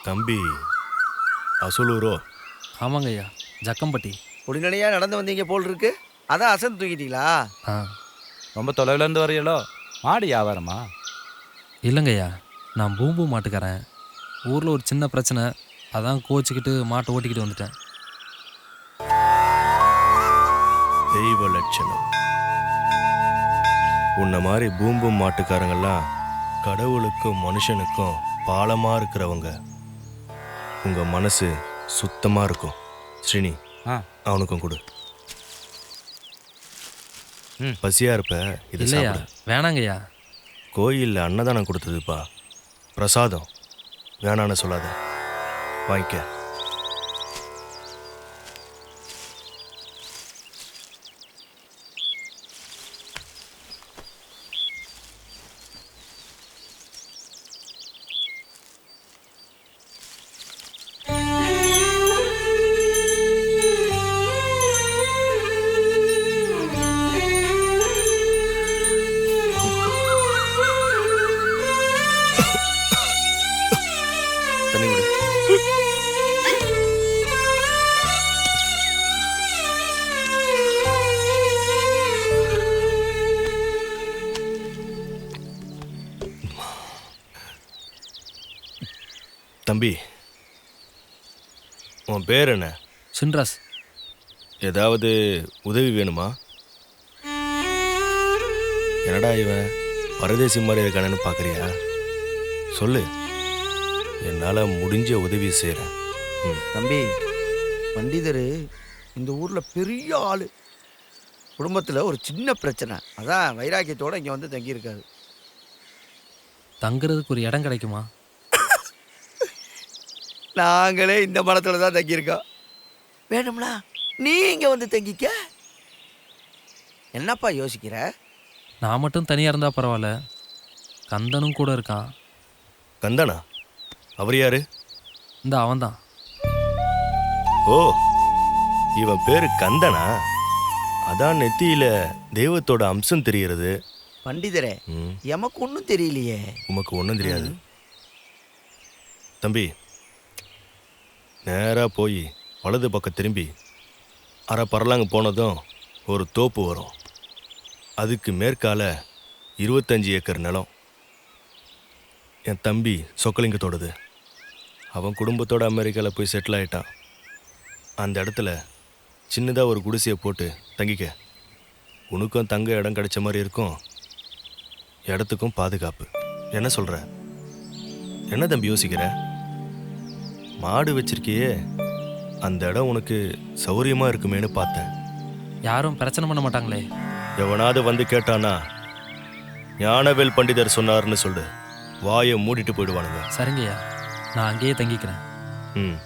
தம்பி அசலூரோ? ஆமாங்க ஐயா, ஜக்கம்பட்டி. உடனடியாக நடந்து வந்தீங்க போல் இருக்கு. அதான் அசந்து தூக்கிட்டீங்களா? ஆ ரொம்ப தொலைவிலேருந்து வரையலோ? மாடு வியாபாரமா? இல்லைங்க ஐயா, நான் பூம்பு மாட்டுக்காரன். ஊரில் ஒரு சின்ன பிரச்சனை, அதான் கோச்சிக்கிட்டு மாட்டை ஓட்டிக்கிட்டு வந்துட்டேன். தெய்வ லட்சணம். உன்ன மாதிரி பூம்பும் மாட்டுக்காரங்கெல்லாம் கடவுளுக்கும் மனுஷனுக்கும் பாலமா இருக்கிறவங்க. உங்க மனசு சுத்தமா இருக்கும். ஸ்ரீனி, அவனுக்கும் கொடு. பசியா இருப்ப இது இல்லையா, சாப்பிடு. வேணாங்க ஐயா. கோயிலில் அன்னதானம் கொடுத்ததுப்பா, பிரசாதம். வேணான்னு சொல்லாத, வாங்கிக்க. தண்ணி விடு. தம்பி, உன் பேர் என்ன? சின்ராஸ். ஏதாவது உதவி வேணுமா? என்னடா இவன் பரதேசி மாதிரி இருக்கானு பார்க்குறியா? சொல்லு, என்னால் முடிஞ்ச உதவி செய்கிறேன். தம்பி, பண்டிதர் இந்த ஊரில் பெரிய ஆள். குடும்பத்தில் ஒரு சின்ன பிரச்சனை, அதான் வைராக்கியத்தோடு இங்கே வந்து தங்கியிருக்காரு. தங்குறதுக்கு ஒரு இடம் கிடைக்குமா? நாங்களே இந்த மரத்தில் தான் தங்கியிருக்கோம். வேணும்னா நீ இங்கே வந்து தங்கிக்க. என்னப்பா யோசிக்கிற? நான் மட்டும் தனியாக இருந்தால் பரவாயில்ல, கந்தனும் கூட இருக்கான். கந்தனா? அவர் யாரு? இந்த அவன்தான். ஓ, இவன் பேரு கந்தனா? அதான் நெத்தியில தெய்வத்தோட அம்சம் தெரிகிறது. பண்டிதரே, எமக்கு ஒன்றும் தெரியலையே. உமக்கு ஒன்றும் தெரியாது. தம்பி, நேராக போய் வலது பக்கம் திரும்பி அரை பரலாங்க போனதும் ஒரு தோப்பு வரும். அதுக்கு மேற்கால 25 ஏக்கர் நிலம். என் தம்பி சொக்கலிங்கத்தோடது. அவன் குடும்பத்தோடு அமெரிக்காவில் போய் செட்டில் ஆகிட்டான். அந்த இடத்துல சின்னதாக ஒரு குடிசையை போட்டு தங்கிக்க. உனக்கும் தங்க இடம் கிடைச்ச மாதிரி இருக்கும், இடத்துக்கும் பாதுகாப்பு. என்ன சொல்கிற? என்ன தம்பி யோசிக்கிற? மாடு வச்சிருக்கியே, அந்த இடம் உனக்கு சௌரியமாக இருக்குமேனு பார்த்தேன். யாரும் பிரச்சனை பண்ண மாட்டாங்களே? எவனாவது வந்து கேட்டானா ஞானவேல் பண்டிதர் சொன்னார்னு சொல்லு. வாயை மூடிட்டு போயிடுவானுங்க. சரிங்கய்யா, நான் அங்கேயே தங்கிக்கிறேன். ம்.